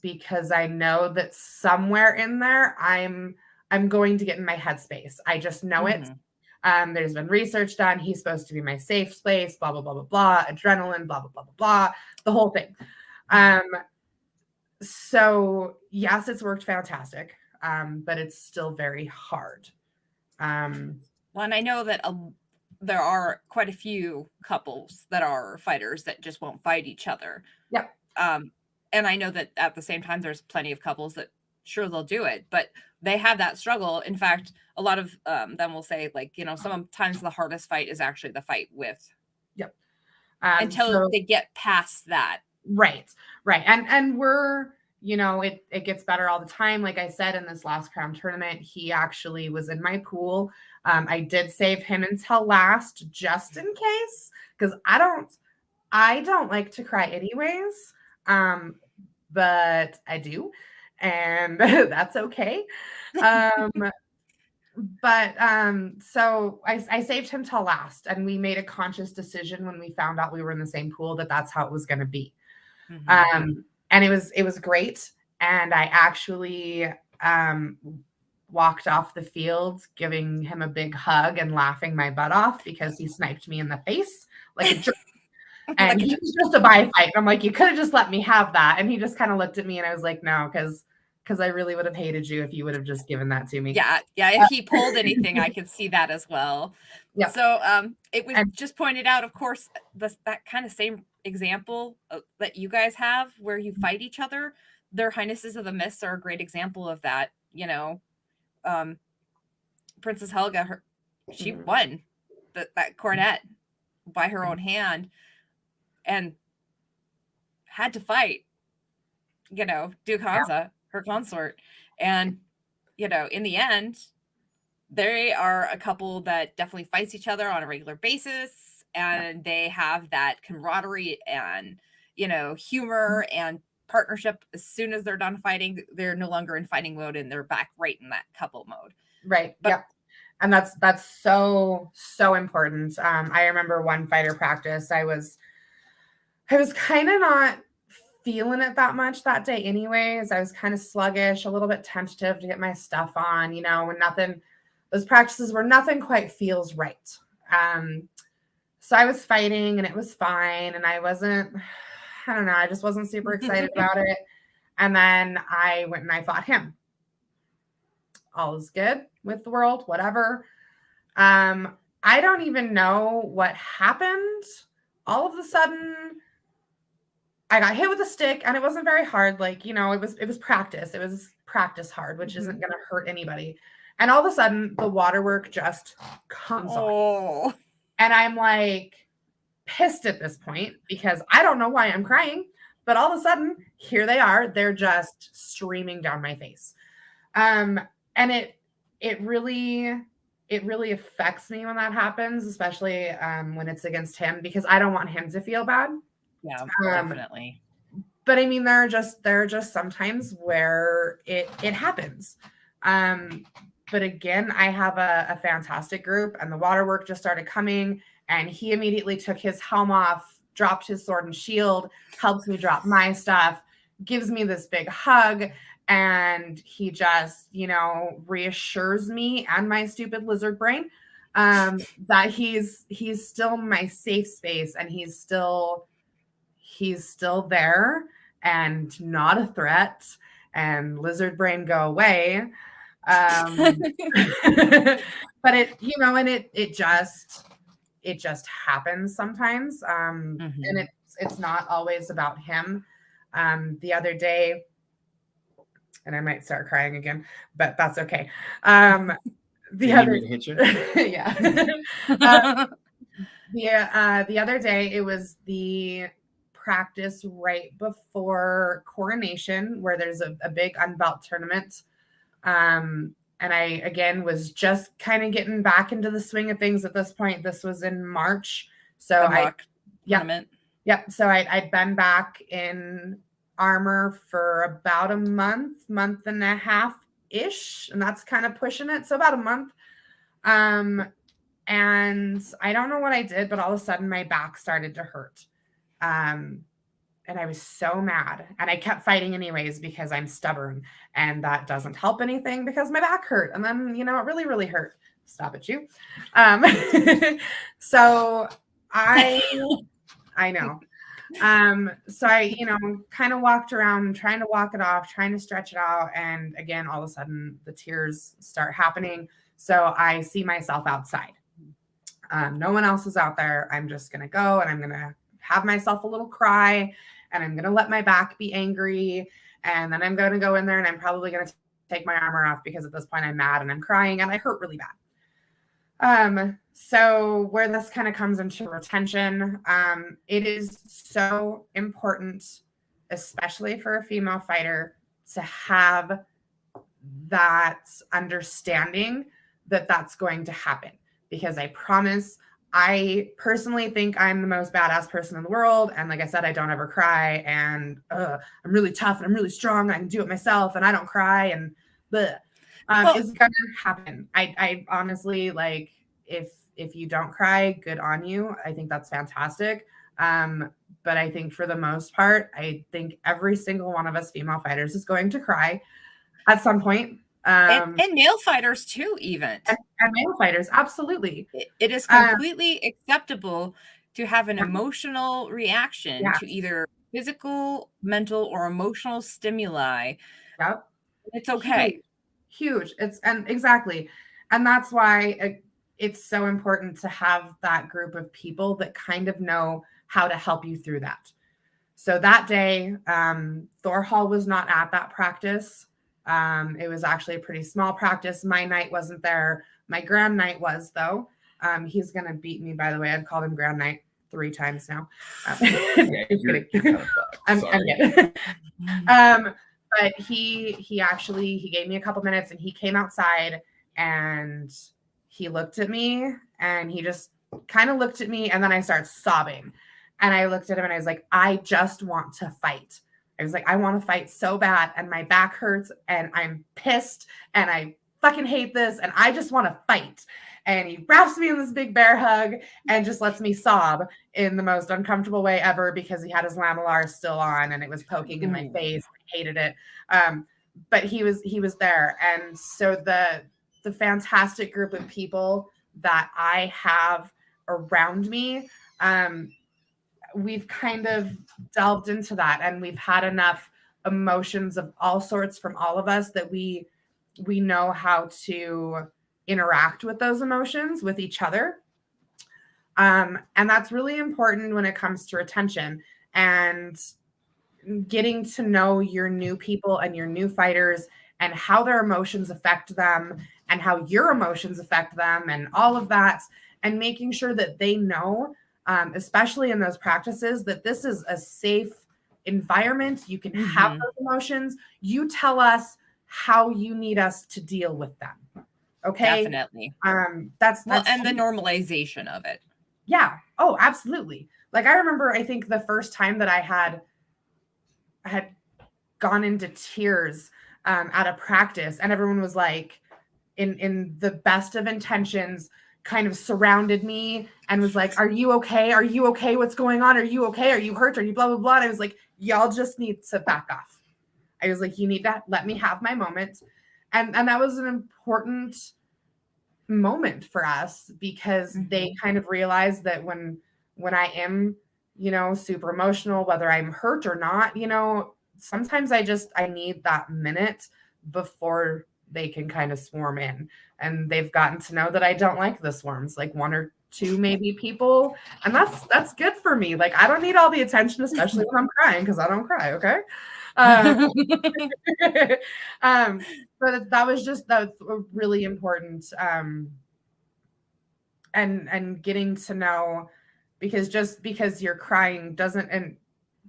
because I know that somewhere in there I'm going to get in my headspace. I just know it. There's been research done. He's supposed to be my safe space, blah, blah, blah, blah, blah, adrenaline, blah, blah, blah, blah, blah, the whole thing. So yes, it's worked fantastic, but it's still very hard. Well, and I know that there are quite a few couples that are fighters that just won't fight each other. Yep. And I know that at the same time, there's plenty of couples that sure they'll do it, but they have that struggle. In fact, a lot of them will say, like, sometimes the hardest fight is actually the fight with. Yep. Until they get past that. Right. And we're, it gets better all the time. Like I said, in this last Crown tournament, he actually was in my pool. I did save him until last, just in case, because I don't like to cry anyways. But I do, and that's okay. So I saved him till last, and we made a conscious decision when we found out we were in the same pool that that's how it was going to be. And it was great. And I actually walked off the field giving him a big hug and laughing my butt off because he sniped me in the face like a jerk. And he was just a buy fight. I'm like, you could have just let me have that. And he just kind of looked at me, and I was like, no, because I really would have hated you if you would have just given that to me. Yeah. If he pulled anything, I could see that as well. Yeah. So it was just pointed out, of course, that kind of same example that you guys have where you fight each other. Their Highnesses of the Mists are a great example of that. Princess Helga, she won that coronet by her own hand and had to fight, Duke Hansa, her consort. And, in the end, they are a couple that definitely fights each other on a regular basis. And they have that camaraderie and, humor and partnership. As soon as they're done fighting, they're no longer in fighting mode, and they're back right in that couple mode. Right. But, and that's so important. I remember one fighter practice, I was kind of not feeling it that much that day anyways. I was kind of sluggish, a little bit tentative to get my stuff on, you know, when those practices where nothing quite feels right. So I was fighting and it was fine. And I don't know, I just wasn't super excited about it. And then I went and I fought him. All is good with the world, whatever. I don't even know what happened. All of a sudden, I got hit with a stick, and it wasn't very hard. Like, you know, it was practice. It was practice hard, which isn't going to hurt anybody. And all of a sudden, the waterwork just comes on. And I'm like pissed at this point because I don't know why I'm crying. But all of a sudden, here they are. They're just streaming down my face. And it really affects me when that happens, especially when it's against him, because I don't want him to feel bad. Yeah, definitely. But I mean, there are just sometimes where it happens. But again, I have a fantastic group, and the waterwork just started coming, and he immediately took his helm off, dropped his sword and shield, helps me drop my stuff, gives me this big hug. And he just, you know, reassures me and my stupid lizard brain that he's still my safe space, and he's still there and not a threat, and lizard brain go away. But it, you know, and it just happens sometimes. And it's not always about him. The other day, and I might start crying again, but that's okay. The other day, it was the practice right before coronation, where there's a big unbelt tournament. And I, again, was just kind of getting back into the swing of things at this point. This was in March. So tournament. Yep. So I'd been back in armor for about a month and a half ish, and that's kind of pushing it. So about a month. And I don't know what I did, but all of a sudden my back started to hurt. And I was so mad, and I kept fighting anyways because I'm stubborn, and that doesn't help anything because my back hurt. And then, you know, it really, really hurt. Stop it, you. So I know. So I, you know, kind of walked around trying to walk it off, trying to stretch it out. And again, all of a sudden the tears start happening. So I see myself outside. No one else is out there. I'm just going to go, and I'm going to have myself a little cry, and I'm going to let my back be angry. And then I'm going to go in there, and I'm probably going to take my armor off because at this point I'm mad and I'm crying and I hurt really bad. So where this kind of comes into retention, it is so important, especially for a female fighter, to have that understanding that that's going to happen. Because I promise, I personally think I'm the most badass person in the world. And like I said, I don't ever cry, and I'm really tough and I'm really strong. I can do it myself, and I don't cry, and it's gonna happen. I honestly, like, if you don't cry, good on you. I think that's fantastic. But I think for the most part, I think every single one of us female fighters is going to cry at some point. And male fighters too, even. And male fighters, absolutely. It is completely acceptable to have an emotional reaction to either physical, mental, or emotional stimuli. Yep. It's okay. Huge. Exactly. And that's why it's so important to have that group of people that kind of know how to help you through that. So that day, Thorhall was not at that practice. It was actually a pretty small practice. My knight wasn't there. My grand knight was, though. He's going to beat me, by the way. I've called him grand knight 3 times now. You're kind of I'm kidding. But he gave me a couple minutes, and he came outside, and he looked at me, and he just kind of looked at me, and then I started sobbing. And I looked at him, and I was like, I just want to fight. I was like, I want to fight so bad, and my back hurts, and I'm pissed, and I fucking hate this. And I just want to fight. And he wraps me in this big bear hug and just lets me sob in the most uncomfortable way ever because he had his lamellars still on and it was poking in my face. I hated it. But he was there. And so the fantastic group of people that I have around me, we've kind of delved into that, and we've had enough emotions of all sorts from all of us that we know how to interact with those emotions with each other. And that's really important when it comes to retention and getting to know your new people and your new fighters and how their emotions affect them and how your emotions affect them and all of that, and making sure that they know, especially in those practices, that this is a safe environment. You can have those emotions. You well how you need us to deal with them. Okay. Definitely. That's and the normalization of it. Yeah. Oh, absolutely. Like I remember, I think the first time that I had gone into tears at a practice, and everyone was like, in the best of intentions, kind of surrounded me and was like, "Are you okay? Are you okay? What's going on? Are you okay? Are you hurt? Are you blah, blah, blah?" And I was like, "Y'all just need to back off." I was like, "You need to let me have my moment." And that was an important moment for us because they kind of realized that when I am, super emotional, whether I'm hurt or not, sometimes I need that minute before they can kind of swarm in. And they've gotten to know that I don't like the swarms, like one or two maybe people. And that's good for me. Like I don't need all the attention, especially when I'm crying, because I don't cry, okay? But that was really important. And getting to know, because just because you're crying doesn't, and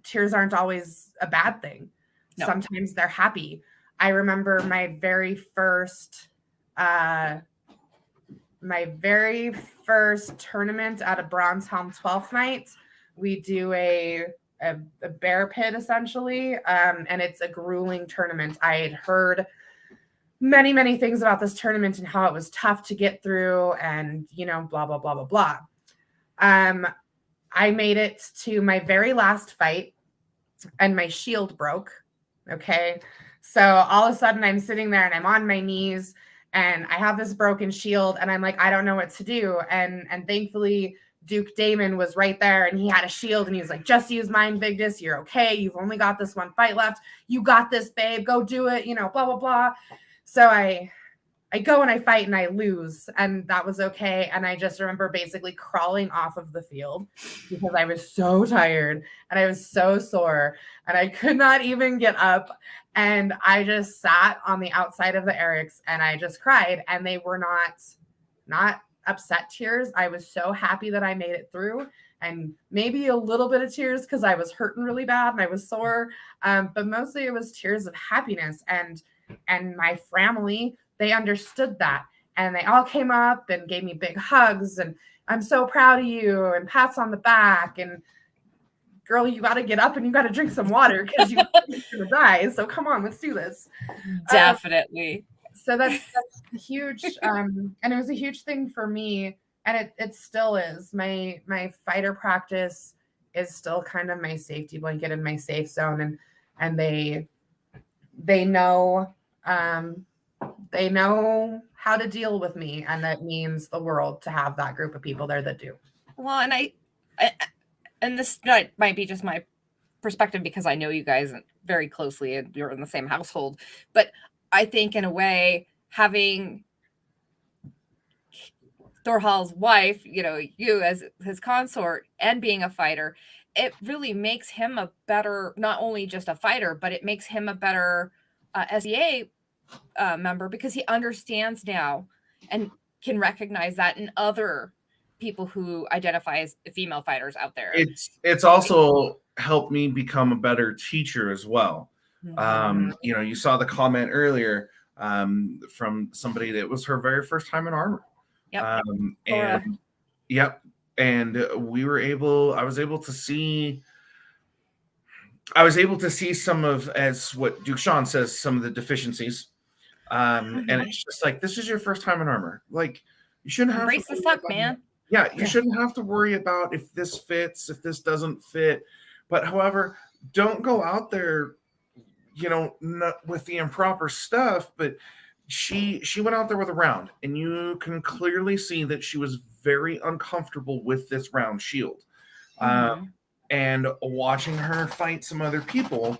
tears aren't always a bad thing. No. Sometimes they're happy. I remember my very first tournament at a Bronze Helm 12th night. We do a bear pit essentially, and it's a grueling tournament. I had heard many, many things about this tournament and how it was tough to get through, and blah blah blah blah blah. I made it to my very last fight, and my shield broke. Okay. So all of a sudden I'm sitting there and I'm on my knees and I have this broken shield and I'm like, I don't know what to do. And thankfully Duke Damon was right there and he had a shield and he was like, "Just use mine, Vigdis. You're okay. You've only got this one fight left. You got this, babe. Go do it. Blah, blah, blah." So I go and I fight and I lose, and that was okay. And I just remember basically crawling off of the field because I was so tired and I was so sore and I could not even get up. And I just sat on the outside of the Erics and I just cried, and they were not upset tears. I was so happy that I made it through, and maybe a little bit of tears because I was hurting really bad and I was sore. But mostly it was tears of happiness, and my family, they understood that, and they all came up and gave me big hugs and "I'm so proud of you" and pats on the back and "Girl, you got to get up and you got to drink some water because you're gonna die. So come on, let's do this." Definitely. So that's huge, and it was a huge thing for me, and it still is. My fighter practice is still kind of my safety blanket and my safe zone, and they know. They know how to deal with me, and that means the world to have that group of people there that do. Well, and and this might be just my perspective because I know you guys very closely and you're in the same household, but I think in a way, having Thorhall's wife, you as his consort and being a fighter, it really makes him a better, not only just a fighter, but it makes him a better SEA member, because he understands now and can recognize that in other people who identify as female fighters out there. It's also helped me become a better teacher as well. You saw the comment earlier from somebody that was her very first time in armor. Yep. And I was able to see some of, as what Duke Sean says, some of the deficiencies. And it's just like, this is your first time in armor. Like, you shouldn't have Embrace to the worry suck, about man. Yeah, you shouldn't have to worry about if this fits, if this doesn't fit. But however, don't go out there, not with the improper stuff. But she went out there with a round, and you can clearly see that she was very uncomfortable with this round shield. And watching her fight some other people,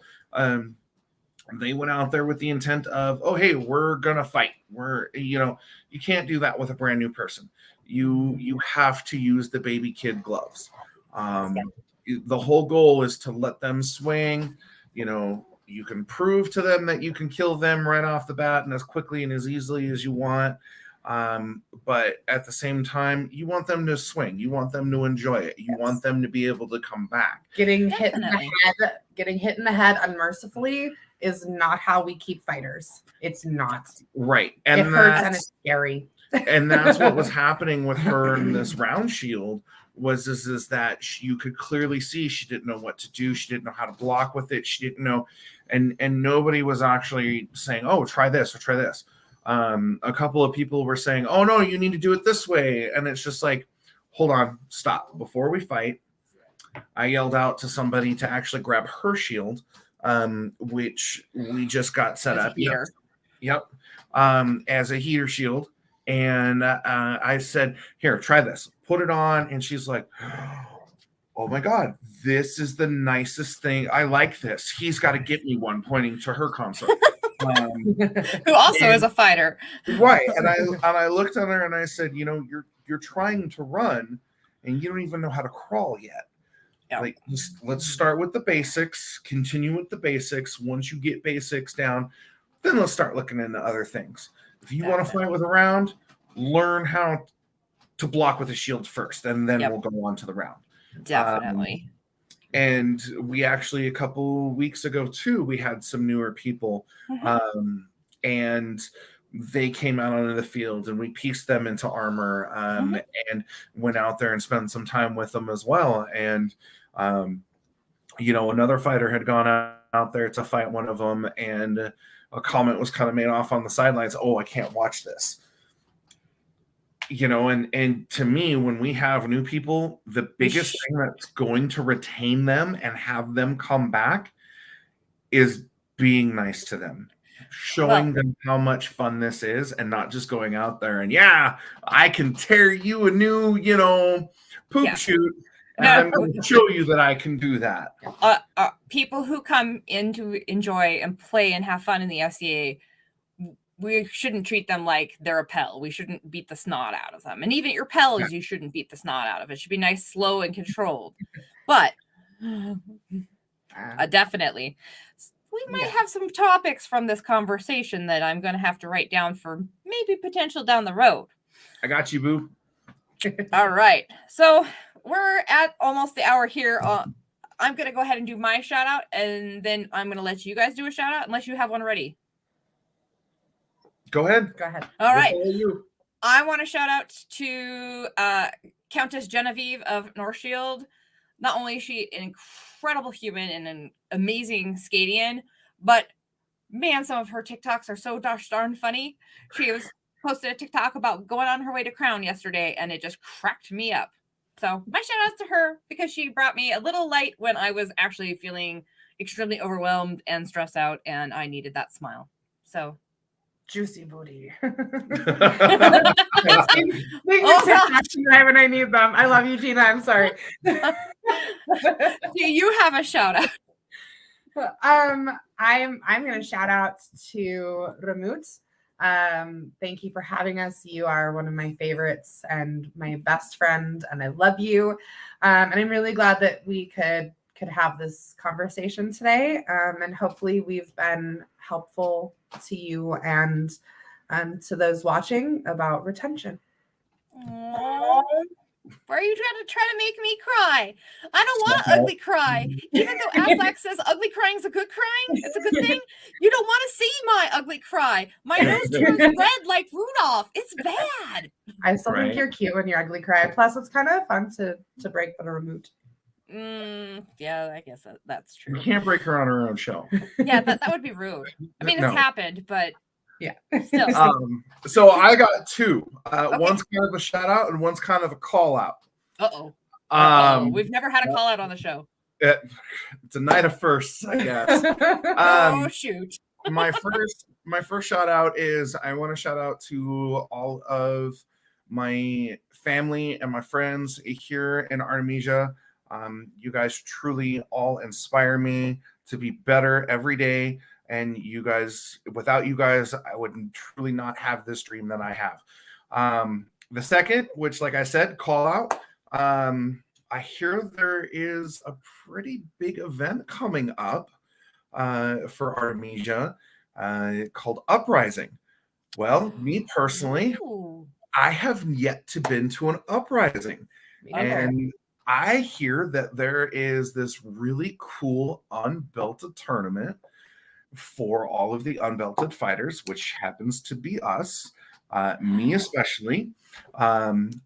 they went out there with the intent of, oh, hey, we're gonna fight. You can't do that with a brand new person. You have to use the baby kid gloves. The whole goal is to let them swing. You can prove to them that you can kill them right off the bat and as quickly and as easily as you want. But at the same time, you want them to swing. You want them to enjoy it. You want them to be able to come back. Getting hit in the head unmercifully is not how we keep fighters. It's not. Right. And it hurts and it's scary. And that's what was happening with her in this round shield is that you could clearly see she didn't know what to do. She didn't know how to block with it. She didn't know. And nobody was actually saying, oh, try this or try this. A couple of people were saying, oh, no, you need to do it this way. And it's just like, hold on, stop. Before we fight, I yelled out to somebody to actually grab her shield, which we just got set up. Yep. As a heater shield. And I said, here, try this. Put it on. And she's like, oh, my God, this is the nicest thing. I like this. He's got to get me one, pointing to her console. Who also is a fighter. Right. And I looked at her and I said, you're trying to run and you don't even know how to crawl yet. Yep. Like, let's start with the basics, continue with the basics. Once you get basics down, then let's start looking into other things. If you want to fight with a round, learn how to block with a shield first, and then we'll go on to the round. Definitely. And we actually, a couple weeks ago too, we had some newer people, and they came out onto the field, and we pieced them into armor, and went out there and spent some time with them as well. And another fighter had gone out there to fight one of them, and a comment was kind of made off on the sidelines. Oh, I can't watch this. And to me, when we have new people, the biggest thing that's going to retain them and have them come back is being nice to them, showing them how much fun this is, and not just going out there and, I can tear you a new, poop shoot. And I'm going to show you that I can do that. People who come in to enjoy and play and have fun in the SCA, we shouldn't treat them like they're a Pell. We shouldn't beat the snot out of them. And even your Pells, you shouldn't beat the snot out of. It should be nice, slow, and controlled. But definitely, we might have some topics from this conversation that I'm going to have to write down for maybe potential down the road. I got you, boo. All right. So we're at almost the hour here. I'm going to go ahead and do my shout out, and then I'm going to let you guys do a shout out unless you have one ready. Go ahead. All right. I want to shout out to Countess Genevieve of North Shield. Not only is she an incredible human and an amazing Scadian, but man, some of her TikToks are so gosh darn funny. She was posted a TikTok about going on her way to Crown yesterday, and it just cracked me up. So my shout outs to her because she brought me a little light when I was actually feeling extremely overwhelmed and stressed out, and I needed that smile. So juicy booty. When I need them. I love you, Gina. I'm sorry. Do you have a shout out? I'm going to shout out to Rahmut. Thank you for having us. You are one of my favorites and my best friend, and I love you. And I'm really glad that we could have this conversation today. And hopefully we've been helpful to you and to those watching about retention. Aww. Why are you trying to make me cry? I don't want to ugly cry. Even though Aslak says ugly crying is a good crying, it's a good thing. You don't want to see my ugly cry. My nose turns red like Rudolph. It's bad. I still think you're cute when you ugly cry. Plus, it's kind of fun to break the remote. Yeah, I guess that's true. You can't break her on her own show. Yeah, that would be rude. I mean, it's happened, but Yeah. Still. So I got two. One's kind of a shout out and one's kind of a call out. We've never had a call out on the show. It's a night of firsts, I guess. Oh shoot. my first shout out is I want to shout out to all of my family and my friends here in Artemisia. You guys truly all inspire me to be better every day. And you guys, without you guys, I would truly not have this dream that I have. The second, which, like I said, call out. I hear there is a pretty big event coming up for Artemisia called Uprising. Well, me personally, I have yet to been to an Uprising. And I hear that there is this really cool unbelted tournament for all of the unbelted fighters, which happens to be us, me especially.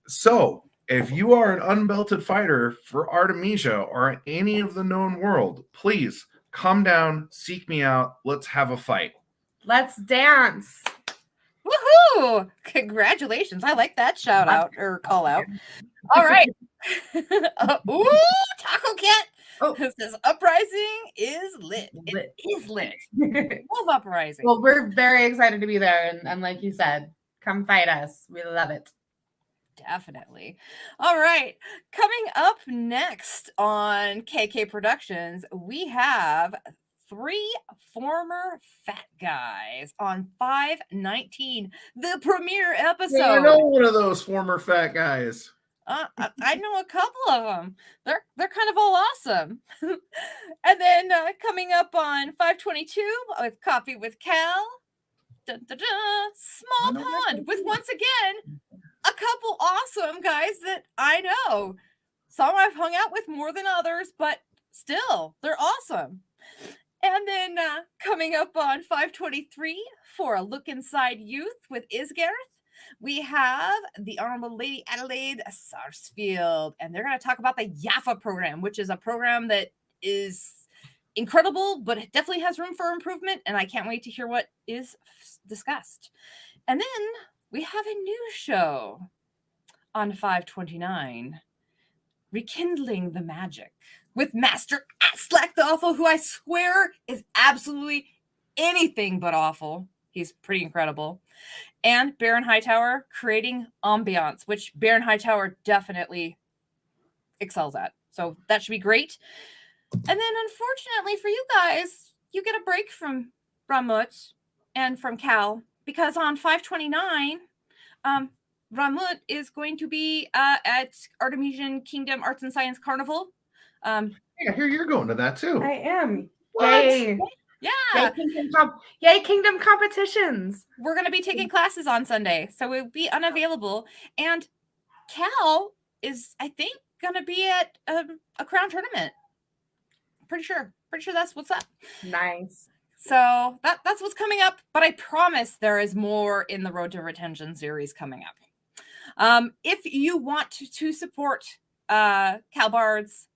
So if you are an unbelted fighter for Artemisia or any of the known world, please come down, seek me out. Let's have a fight. Let's dance. Woohoo! Congratulations. I like that shout out or call out. All right. Taco Cat. It says Uprising is lit. It is lit. Love Uprising. Well, we're very excited to be there. And like you said, come fight us. We love it. Definitely. All right. Coming up next on KK Productions, we have 3 former fat guys on 5/19, the premiere episode. Yeah, I know one of those former fat guys. I know a couple of them. They're kind of all awesome. And then coming up on 5/22 with Coffee with Cal, Small Pond with, once again, a couple awesome guys that I know. Some I've hung out with more than others, but still, they're awesome. And then coming up on 5/23 for a look inside youth with Isgareth, we have the Honorable Lady Adelaide Sarsfield, and they're going to talk about the YAFA program, which is a program that is incredible, but it definitely has room for improvement, and I can't wait to hear what is discussed. And then we have a new show on 5/29, Rekindling the Magic, with Master Aslak the Awful, who I swear is absolutely anything but awful. He's pretty incredible. And Baron Hightower creating ambiance, which Baron Hightower definitely excels at. So that should be great. And then unfortunately for you guys, you get a break from Rahmut and from Cal, because on 5/29, Rahmut is going to be at Artemisian Kingdom Arts and Science Carnival. Yeah, I hear you're going to that too. I am. What? Yay. Yeah. Yay, Kingdom competitions. We're going to be taking classes on Sunday, so we'll be unavailable. And Cal is, I think, going to be at a crown tournament. Pretty sure that's what's up. Nice. So that's what's coming up. But I promise there is more in the Road to Retention series coming up. If you want to support Kal-bardr's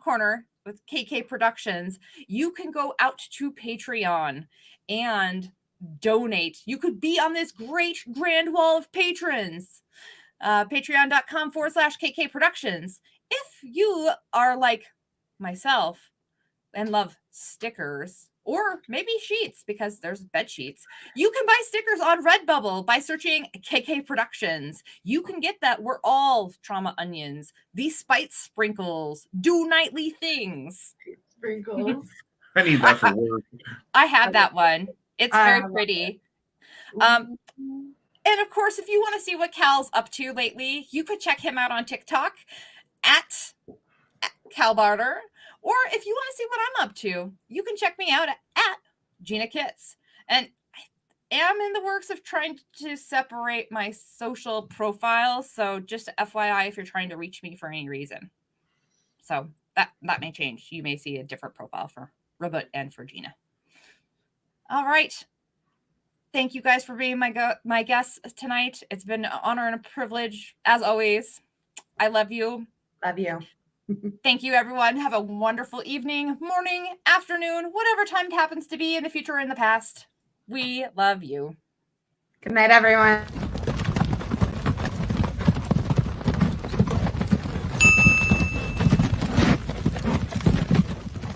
corner with KK Productions, you can go out to Patreon and donate. You could be on this great grand wall of patrons. Patreon.com/KK Productions. If you are like myself and love stickers, or maybe sheets, because there's bed sheets, you can buy stickers on Redbubble by searching KK Productions. You can get that. We're all trauma onions. These spite sprinkles do nightly things. Sprinkles. I need that for work. I have that one. It's very pretty. And of course, if you want to see what Cal's up to lately, you could check him out on TikTok at Kal-bardr. Or if you want to see what I'm up to, you can check me out at Gina Kits. And I am in the works of trying to separate my social profiles. So just FYI, if you're trying to reach me for any reason. So that may change. You may see a different profile for Rahmut and for Gina. All right. Thank you guys for being my guests tonight. It's been an honor and a privilege, as always. I love you. Love you. Thank you, everyone. Have a wonderful evening, morning, afternoon, whatever time it happens to be in the future or in the past. We love you. Good night, everyone.